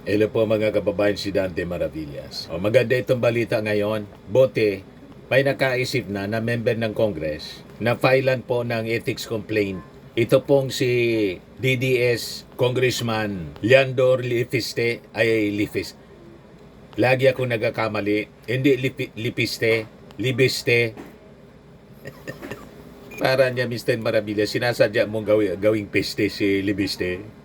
Hello po mga kababayan, si Dante Maravillas. Maganda itong balita ngayon. Bote, may nakaisip na member ng Congress na filean po ng ethics complaint. Ito pong si DDS Congressman Leandor Lipiste. Lagi ako nagkakamali. Hindi Lipiste, Libiste. Para niya Mr. Maravillas, sinasadya mong gawing peste si Libiste.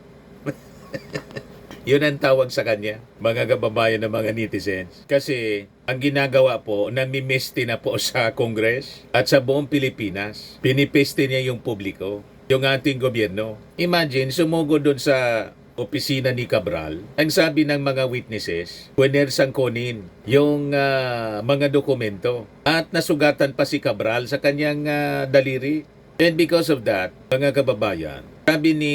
Yun ang tawag sa kanya, mga kababayan ng mga netizens. Kasi ang ginagawa po, namimeste na po sa Congress at sa buong Pilipinas. Pinipeste niya yung publiko, yung ating gobyerno. Imagine, sumugod doon sa opisina ni Cabral. Ang sabi ng mga witnesses, puwersang kunin yung mga dokumento. At nasugatan pa si Cabral sa kanyang daliri. And because of that, mga kababayan, sabi ni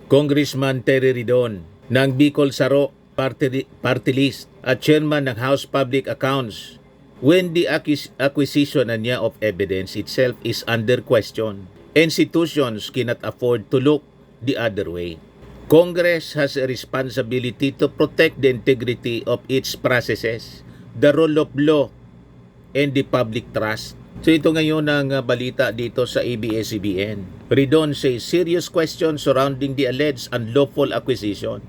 Congressman Terry Ridon, ng Bicol Saro Party List at Chairman ng House Public Accounts, when the acquisition niya of evidence itself is under question, institutions cannot afford to look the other way. Congress has a responsibility to protect the integrity of its processes, the rule of law, and the public trust. So ito ngayon ang balita dito sa ABS-CBN. Ridon says serious questions surrounding the alleged unlawful acquisition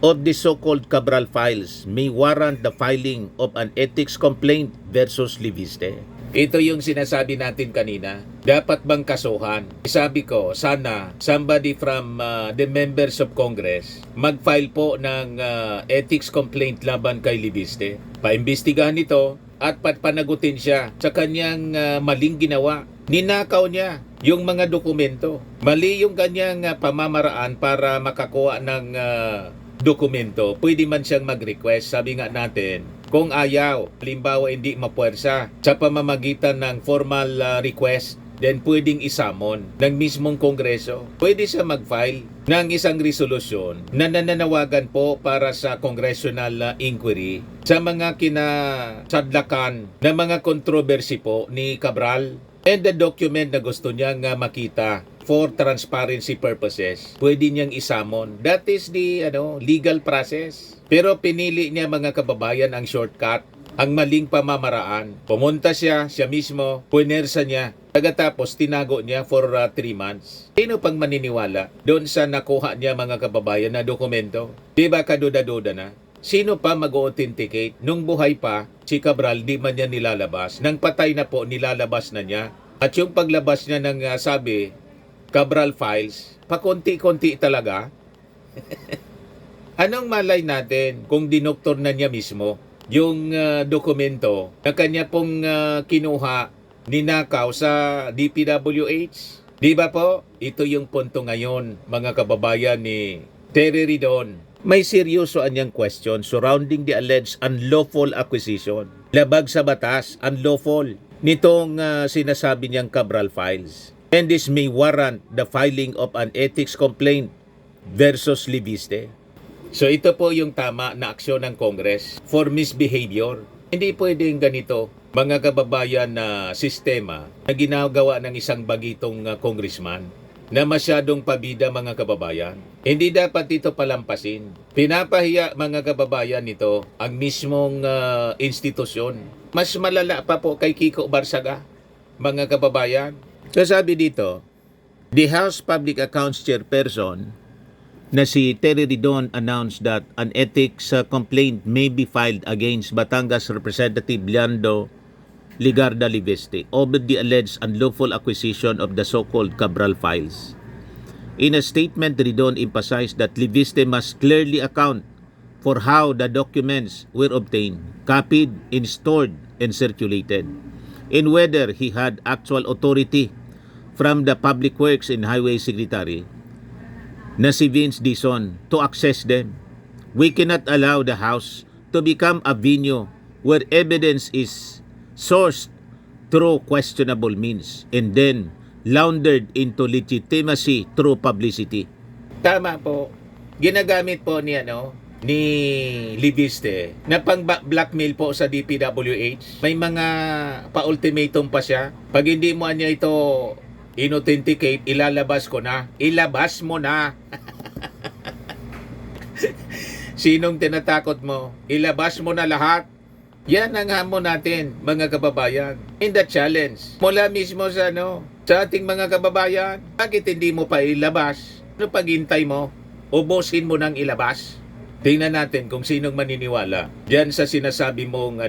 of the so-called Cabral files may warrant the filing of an ethics complaint versus Libiste. Ito yung sinasabi natin kanina. Dapat bang kasuhan? Sabi ko, sana somebody from the members of Congress mag-file po ng ethics complaint laban kay Libiste. Paimbestigahan ito at panagutin siya sa kanyang maling ginawa. Ninakaw niya yung mga dokumento. Mali yung kanyang pamamaraan para makakuha ng dokumento. Pwede man siyang mag-request. Sabi nga natin, kung ayaw, halimbawa hindi mapuwersa sa pamamagitan ng formal request, then pwedeng isamon ng mismong Kongreso. Pwede siya mag-file ng isang resolusyon na nananawagan po para sa congressional inquiry sa mga kinasadlakan na mga controversy po ni Cabral and the document na gusto niyang makita for transparency purposes. Pwede niyang isamon. That is the legal process. Pero pinili niya mga kababayan ang shortcut, ang maling pamamaraan. Pumunta siya mismo, punersa niya. Pagkatapos, tinago niya for 3 months. Sino pang maniniwala doon sa nakuha niya mga kababayan na dokumento? Diba kaduda-duda na? Sino pa mag-authenticate? Nung buhay pa, si Cabral di man niya nilalabas. Nang patay na po, nilalabas na niya. At yung paglabas niya ng sabi, Cabral files, pakonti-konti talaga. Anong malay natin kung dinoktor na niya mismo yung dokumento na kanya pong kinuha, ninakaw sa DPWH? Di ba po? Ito yung punto ngayon, mga kababayan ni Terry Ridon. May seryoso anyang question surrounding the alleged unlawful acquisition. Labag sa batas, unlawful, nitong sinasabi niyang Cabral files. And this may warrant the filing of an ethics complaint versus Libiste. So ito po yung tama na aksyon ng Congress for misbehavior. Hindi pwedeng ganito, mga kababayan, na sistema na ginagawa ng isang bagitong congressman na masyadong pabida, mga kababayan. Hindi dapat ito palampasin. Pinapahiya, mga kababayan, nito ang mismong institusyon. Mas malala pa po kay Kiko Barsaga, mga kababayan. So sabi dito, the House Public Accounts Chairperson na si Terry Ridon announced that an ethics complaint may be filed against Batangas Representative Leandro Ligarda Libiste over the alleged unlawful acquisition of the so-called Cabral files. In a statement, Ridon emphasized that Libiste must clearly account for how the documents were obtained, copied, stored, and circulated, and whether he had actual authority from the Public Works and Highway Secretary na si Vince Dizon to access them. We cannot allow the House to become a venue where evidence is sourced through questionable means and then laundered into legitimacy through publicity. Tama po. Ginagamit po ni Libiste na pang-blackmail po sa DPWH. May mga pa-ultimatum pa siya. Pag hindi mo niya ito inauthenticate, ilalabas ko na. Ilabas mo na. Sinong tinatakot mo? Ilabas mo na lahat. Yan ang hamon natin, mga kababayan. In the challenge. Mula mismo sa ating mga kababayan. Bakit hindi mo pa ilabas? Ano paghintay mo? Ubusin mo nang ilabas. Tingnan natin kung sinong maniniwala. Diyan sa sinasabi mong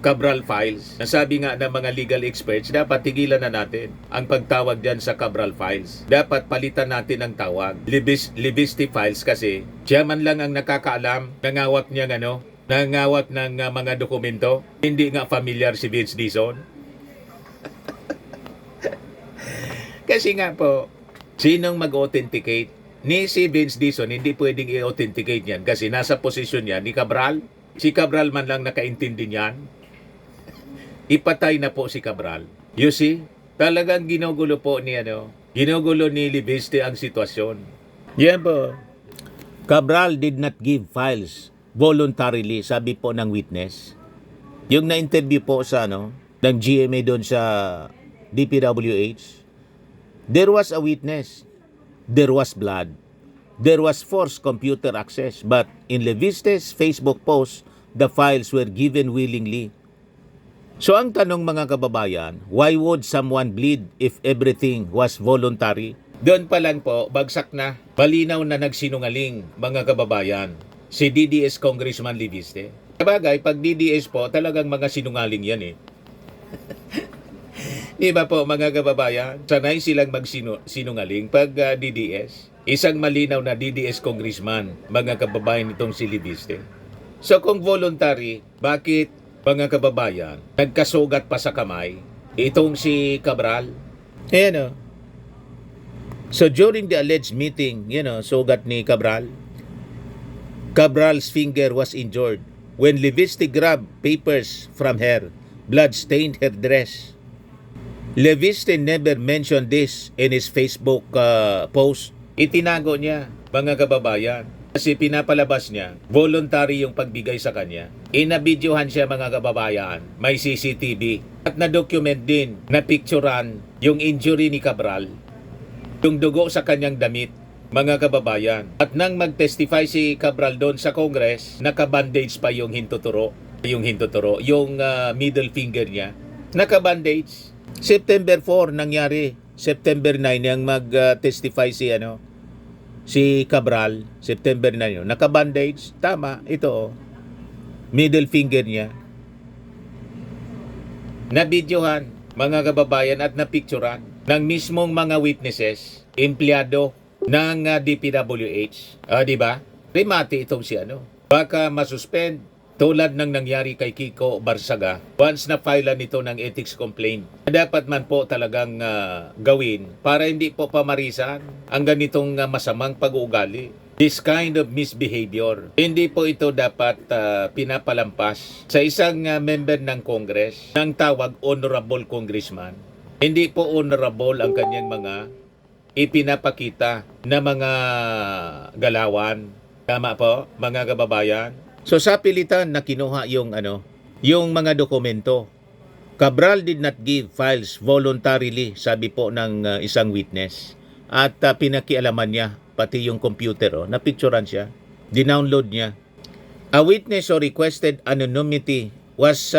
Cabral Files. Nasabi nga ng mga legal experts, dapat tigilan na natin ang pagtawag dyan sa Cabral Files. Dapat palitan natin ang tawag. Libiste Files kasi siya man lang ang nakakaalam, nangawak niya nangawak ng mga dokumento. Hindi nga familiar si Vince Dizon. Kasi nga po, sinong mag-authenticate? Ni si Vince Dizon, hindi pwedeng i-authenticate yan kasi nasa posisyon niya ni Cabral. Si Cabral man lang nakaintindi niyan. Ipatay na po si Cabral. You see? Talagang ginugulo po ginugulo ni Libiste ang sitwasyon. Yan po. Cabral did not give files voluntarily, sabi po ng witness. Yung na-interview po sa ng GMA doon sa DPWH, there was a witness. There was blood. There was forced computer access. But in Leviste's Facebook post, the files were given willingly. So ang tanong mga kababayan, why would someone bleed if everything was voluntary? Doon pa lang po, bagsak na. Malinaw na nagsinungaling mga kababayan si DDS Congressman Libiste. Sabagay, pag DDS po, talagang mga sinungaling yan eh. Di ba po mga kababayan? Sanay silang magsinungaling pag DDS. Isang malinaw na DDS Congressman, mga kababayan itong si Libiste. So kung voluntary, bakit mga kababayan, nagkasugat pa sa kamay itong si Cabral? So during the alleged meeting, sugat ni Cabral, Cabral's finger was injured when Leviste grabbed papers from her. Blood stained her dress. Leviste never mentioned this in his Facebook post. Itinago niya, mga kababayan. Kasi pinapalabas niya, voluntary yung pagbigay sa kanya. Inabidyohan siya mga kababayan, may CCTV. At na-document din, na-picturean yung injury ni Cabral. Yung dugo sa kanyang damit, mga kababayan. At nang mag-testify si Cabral doon sa Congress, naka-bandage pa yung hintuturo. Yung middle finger niya. Naka-bandage. September 4 nangyari. September 9 yung mag-testify si Cabral, September 9 yun. Naka-bandage, tama, ito middle finger niya. Nabidyohan, mga kababayan, at napicturan ng mismong mga witnesses, empleyado ng DPWH. Di ba? Remate itong si baka masuspend tulad ng nangyari kay Kiko Barsaga once na file nito ng ethics complaint. Dapat man po talagang gawin para hindi po pamarisan ang ganitong masamang pag-uugali. This kind of misbehavior. Hindi po ito dapat pinapalampas sa isang member ng Congress ng tawag honorable congressman. Hindi po honorable ang kanyang mga ipinapakita na mga galawan. Tama po, mga kababayan? So sa pilitan na kinuha yung mga dokumento. Cabral did not give files voluntarily, sabi po ng isang witness. At pinakialaman niya pati yung computer, na-picturean siya, dinownload niya. A witness who requested anonymity was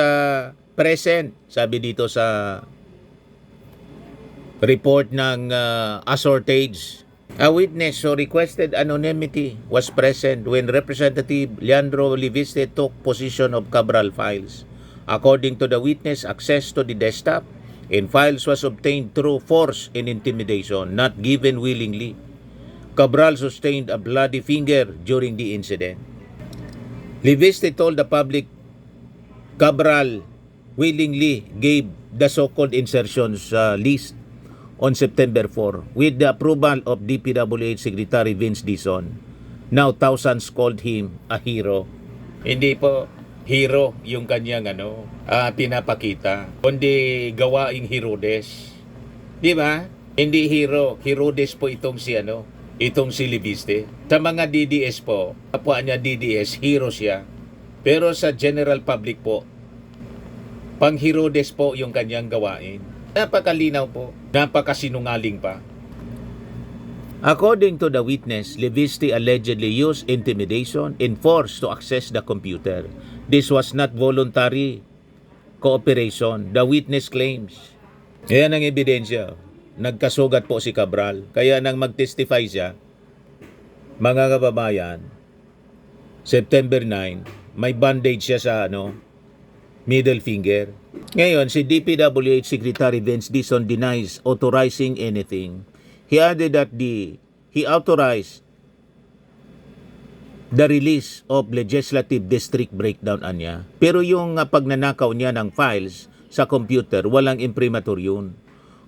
present, sabi dito sa report ng Assortage. A witness who requested anonymity was present when Representative Leandro Liviste took possession of Cabral files. According to the witness, access to the desktop and files was obtained through force and intimidation, not given willingly. Cabral sustained a bloody finger during the incident. Liviste told the public Cabral willingly gave the so-called insertions list on September 4 with the approval of DPWH Secretary Vince Dizon. Now thousands called him a hero. Hindi po hero yung kanyang pinapakita, kundi gawaing Herodes. Di ba? Hindi hero, Herodes po itong si Liviste. Sa mga DDS po, kapwa niya DDS, hero siya. Pero sa general public po, pang Herodes po yung kanyang gawain. Napakalinaw po, napakasinungaling pa. According to the witness, Levisti allegedly used intimidation and force to access the computer. This was not voluntary cooperation, the witness claims. Yan ang ebidensya. Nagkasugat po si Cabral. Kaya nang mag-testify siya, mga kababayan, September 9, may bandage siya sa middle finger. Ngayon, si DPWH Secretary Vince Dizon denies authorizing anything. He added that he authorized the release of legislative district breakdown anya. Pero yung pagnanakaw niya ng files sa computer, walang imprimatur yun.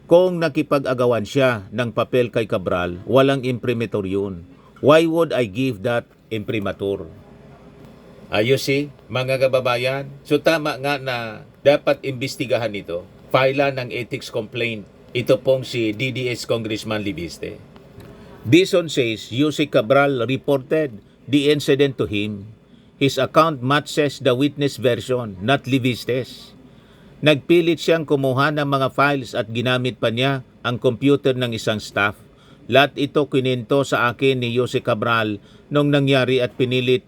Kung nakipag-agawan siya ng papel kay Cabral, walang imprimatur yun. Why would I give that imprimatur? You see, mga kababayan, so tama nga na dapat imbestigahan ito. File ng ethics complaint. Ito pong si DDS Congressman Libiste. Dizon says Yusek Cabral reported the incident to him. His account matches the witness version, not Libiste's. Nagpilit siyang kumuha ng mga files at ginamit pa niya ang computer ng isang staff. Lahat ito kinento sa akin ni Yusek Cabral nung nangyari at pinilit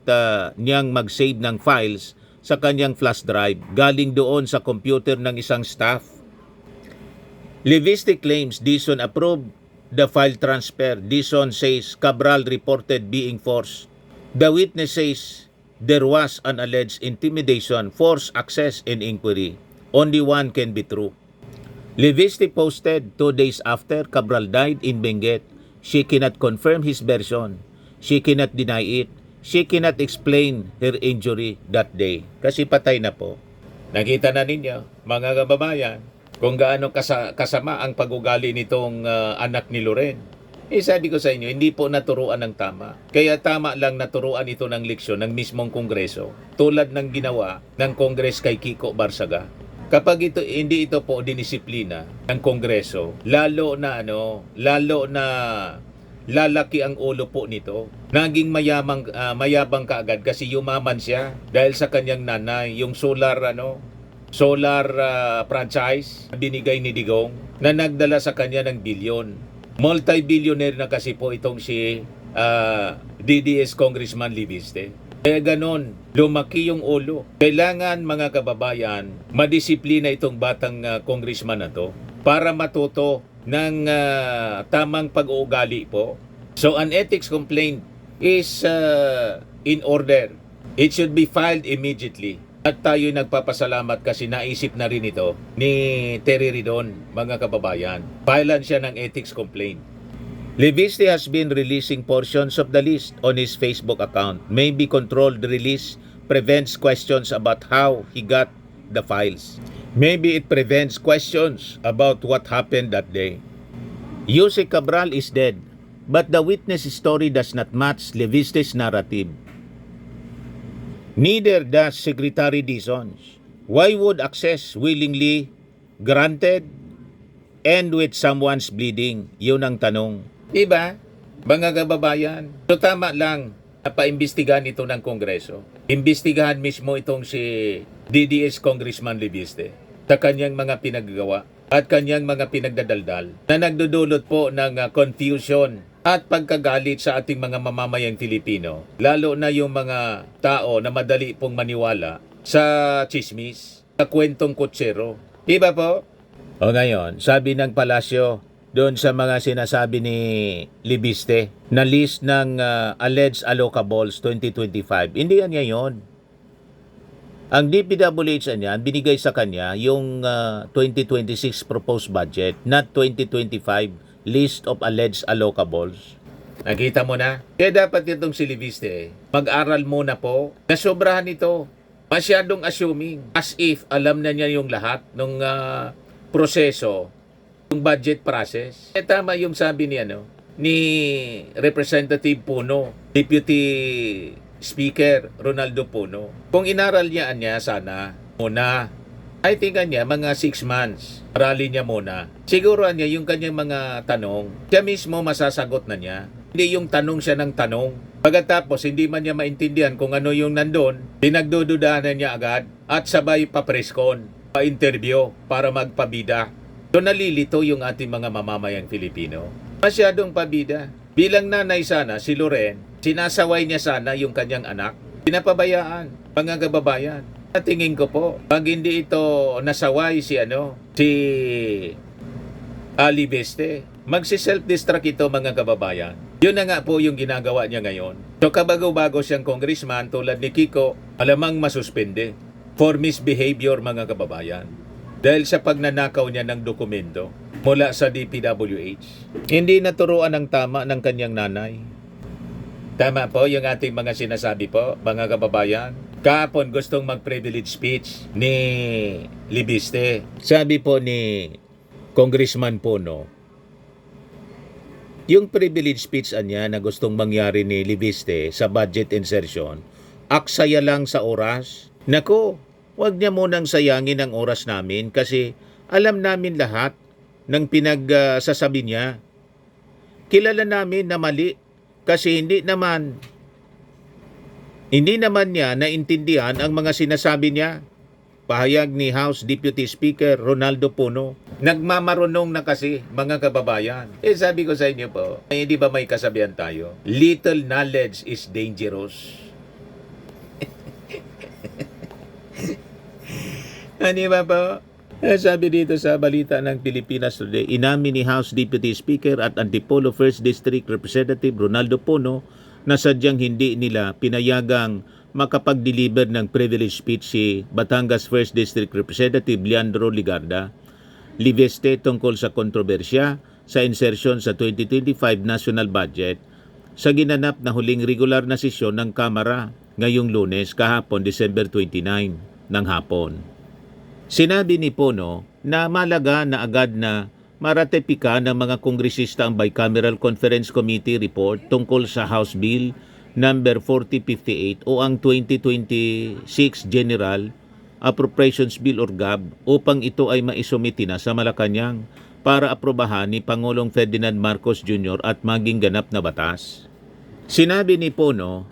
niyang mag-save ng files sa kanyang flash drive galing doon sa computer ng isang staff. Libiste claims Dizon approved the file transfer. Dizon says Cabral reported being forced. The witness says there was an alleged intimidation, forced access, and inquiry. Only one can be true. Libiste posted 2 days after Cabral died in Benguet. She cannot confirm his version. She cannot deny it. She cannot explain her injury that day. Kasi patay na po. Nakita na ninyo, mga kababayan, kung gaano kasama ang pag-ugali nitong anak ni Loren. Sabi ko sa inyo, hindi po naturuan ng tama. Kaya tama lang naturuan ito ng leksyon ng mismong Kongreso. Tulad ng ginawa ng Kongres kay Kiko Barsaga. Kapag hindi ito po dinisiplina ng Kongreso, lalo na lalaki ang ulo po nito. Naging mayabang kaagad kasi yumaman siya dahil sa kanyang nanay, yung solar franchise binigay ni Digong na nagdala sa kanya ng bilyon. Multi-billionaire na kasi po itong si DDS Congressman Libiste. Kaya ganon, lumaki yung ulo. Kailangan mga kababayan, madisiplina itong batang congressman na to para matuto ng tamang pag-uugali po. So an ethics complaint is in order. It should be filed immediately. At tayo nagpapasalamat kasi naisip na rin ito ni Terry Ridon, mga kababayan. Filean siya ng ethics complaint. Libiste has been releasing portions of the list on his Facebook account. Maybe controlled release prevents questions about how he got the files. Maybe it prevents questions about what happened that day. Yusek Cabral is dead, but the witness story does not match Libiste's narrative. Neither does Secretary Dizon's. Why would access willingly granted and with someone's bleeding? Yun ang tanong. Diba, mga kababayan? So tama lang na paimbestigahan ito ng Kongreso. Imbestigahan mismo itong si DDS Congressman Libiste sa kanyang mga pinaggawa at kanyang mga pinagdadaldal na nagdudulot po ng confusion at pagkagalit sa ating mga mamamayang Filipino, lalo na yung mga tao na madali pong maniwala sa chismis, sa kwentong kutsero. Diba po? O ngayon, sabi ng palasyo, doon sa mga sinasabi ni Libiste, na list ng alleged allocables 2025, hindi yan ngayon. Ang DPWH niya, binigay sa kanya yung 2026 proposed budget, not 2025 list of alleged allocables. Nakita mo na? Kaya dapat itong si Libiste, mag-aral muna po. Nasobrahan ito. Masyadong assuming. As if alam na niya yung lahat ng proseso, yung budget process. Tama yung sabi ni Representative Puno, Deputy Speaker Ronaldo Puno. Kung inaral niya sana muna, I think mga 6 months. Aralin niya muna. Siguro niya yung kanyang mga tanong, siya mismo masasagot na niya. Hindi yung tanong siya ng tanong. Pagkatapos, hindi man niya maintindihan kung ano yung nandun, pinagdududahan niya agad at sabay pa-preskon, pa-interview para magpabida. So nalilito yung ating mga mamamayang Filipino. Masyadong pabida. Bilang nanay sana, si Loren, sinasaway niya sana yung kanyang anak. Pinapabayaan, mga kababayan. At tingin ko po, pag hindi ito nasaway si Ali Beste, magsi-self-destruct ito mga kababayan. Yun na nga po yung ginagawa niya ngayon. So kabago-bago siyang congressman tulad ni Kiko, alamang masuspende for misbehavior mga kababayan. Dahil sa pagnanakaw niya ng dokumento mula sa DPWH. Hindi naturuan ng tama ng kanyang nanay. Tama po yung ating mga sinasabi po, mga kababayan. Kahapon gustong mag-privilege speech ni Libiste. Sabi po ni Congressman Pono, yung privilege speech niya na gustong mangyari ni Libiste sa budget insertion, aksaya lang sa oras. Nako, wag niya munang sayangin ang oras namin kasi alam namin lahat ng pinagsasabi niya. Kilala namin na mali kasi hindi naman niya naintindihan ang mga sinasabi niya. Pahayag ni House Deputy Speaker Ronaldo Puno. Nagmamarunong na kasi mga kababayan. Sabi ko sa inyo po, hindi ba may kasabihan tayo? Little knowledge is dangerous. Ano ba po? Sabi dito sa balita ng Pilipinas Today, inamin ni House Deputy Speaker at Antipolo 1st District Representative Ronaldo Puno na sadyang hindi nila pinayagang makapag-deliver ng privilege speech si Batangas 1st District Representative Leandro Ligarda Libeste tungkol sa kontrobersya sa insertion sa 2025 national budget sa ginanap na huling regular na sesyon ng Kamara ngayong Lunes kahapon December 29 ng hapon. Sinabi ni Pono na malaga na agad na maratipika ng mga kongresista ang Bicameral Conference Committee report tungkol sa House Bill number 4058 o ang 2026 General Appropriations Bill or GAB upang ito ay maisumiti na sa Malacanang para aprobahan ni Pangulong Ferdinand Marcos Jr. at maging ganap na batas. Sinabi ni Pono,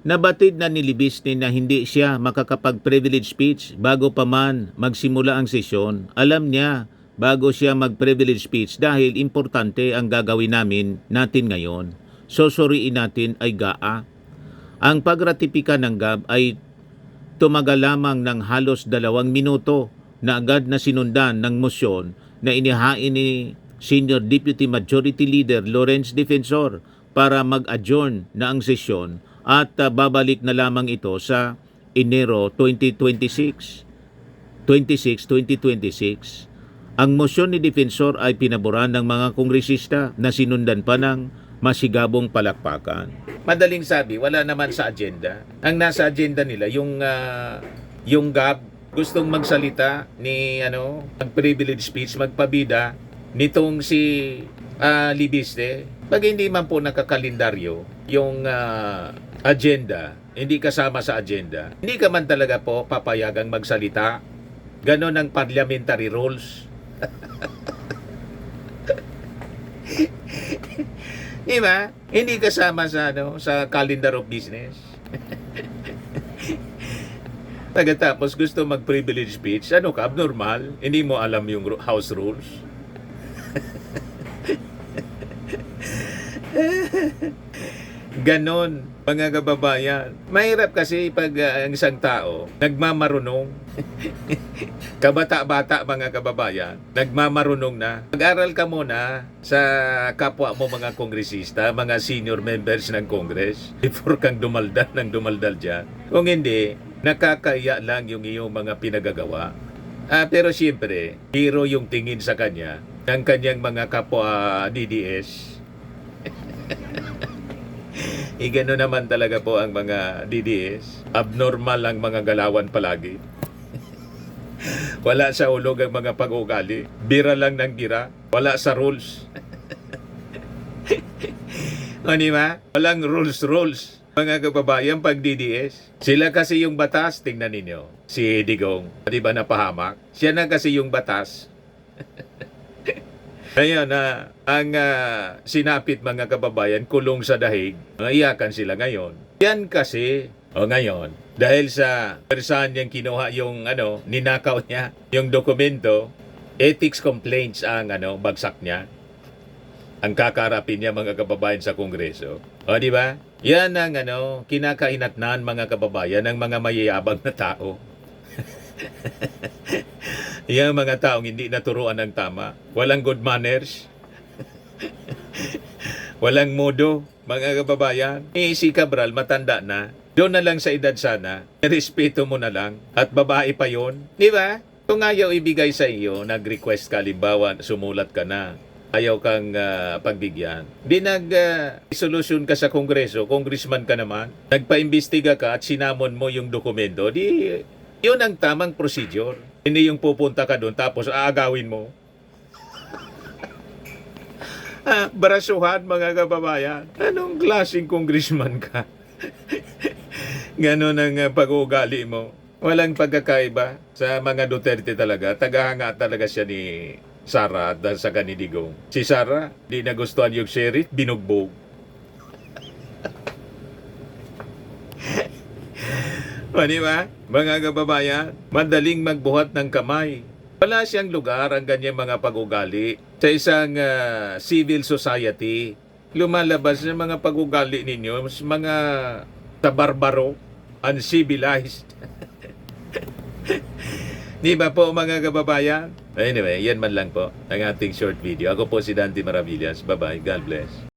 nabatid na ni Libiste na hindi siya makakapag-privilege speech bago pa man magsimula ang sesyon. Alam niya bago siya mag-privilege speech dahil importante ang gagawin natin ngayon. Susuriin natin ay GAA. Ang pagratipika ng GAB ay tumagal lamang ng halos 2 minuto na agad na sinundan ng mosyon na inihain ni Senior Deputy Majority Leader Lawrence Defensor para mag-adjourn na ang sesyon at babalik na lamang ito sa Enero 2026. Ang mosyon ni Defensor ay pinaboran ng mga kongresista na sinundan pa ng masigabong palakpakan. Madaling sabi, wala naman sa agenda. Ang nasa agenda nila yung GAB gustong magsalita ni mag-privilege speech, magpabida nitong si Libiste. Pag hindi man po nakakalendaryo yung agenda, hindi kasama sa agenda, hindi ka man talaga po papayagang magsalita. Ganon ang parliamentary rules. Di ba? Hindi kasama sa sa calendar of business. Pagkatapos gusto mag-privilege speech, ka, abnormal? Hindi mo alam yung house rules? Ganon, mga kababayan. Mahirap kasi pag ang isang tao nagmamarunong. Kabata-bata mga kababayan, nagmamarunong na. Mag-aral ka muna sa kapwa mo mga kongresista, mga senior members ng Congress before kang dumaldal dyan. Kung hindi, nakakaya lang yung iyong mga pinagagawa. Pero siyempre, hero yung tingin sa kanya ng kanyang mga kapwa DDS. Gano'n naman talaga po ang mga DDS. Abnormal ang mga galawan palagi. Wala sa ulog ang mga pag-ugali. Bira lang ng bira. Wala sa rules. O ba? Walang rules. Mga kababayan pag DDS. Sila kasi yung batas. Tingnan ninyo. Si Digong. Di ba napahamak? Siya na kasi yung batas. Ngayon ang sinapit mga kababayan, kulong sa dahig, iyakan sila ngayon. Yan kasi, ngayon, dahil sa saan niyang kinuha yung ninakaw niya, yung dokumento, ethics complaints ang bagsak niya. ang kakarapin niya mga kababayan sa Kongreso. O di ba? Yan ang kinakahinatnan mga kababayan ng mga mayayabang na tao. Yung mga taong hindi naturuan ng tama, walang good manners, walang modo, mga kababayan. Si Cabral matanda na, doon na lang sa edad sana, respeto mo na lang, at babae pa yon, di ba? Kung ayaw ibigay sa iyo, nag-request ka, limbawa, sumulat ka na, ayaw kang pagbigyan. Di solusyon ka sa Kongreso, congressman ka naman, nagpaimbestiga ka at sinamon mo yung dokumento, di yun ang tamang procedure. Hindi yung pupunta ka doon tapos aagawin mo. Barasuhan mga kababayan. Anong klaseng congressman ka? Ganon ang pag-uugali mo. Walang pagkakaiba sa mga Duterte talaga. Tagahanga talaga siya ni Sara at sa kanidigong. Si Sara, di nagustuhan yung sheriff, binugbog. O, di ba? Mga kababayan, madaling magbuhat ng kamay. Wala siyang lugar ang ganyang mga pag-ugali sa isang civil society. Lumalabas ng mga pag-ugali ninyo, mga tabarbaro, uncivilized. Di ba po mga kababayan? Anyway, yan man lang po ang ating short video. Ako po si Dante Maravillas. Bye-bye. God bless.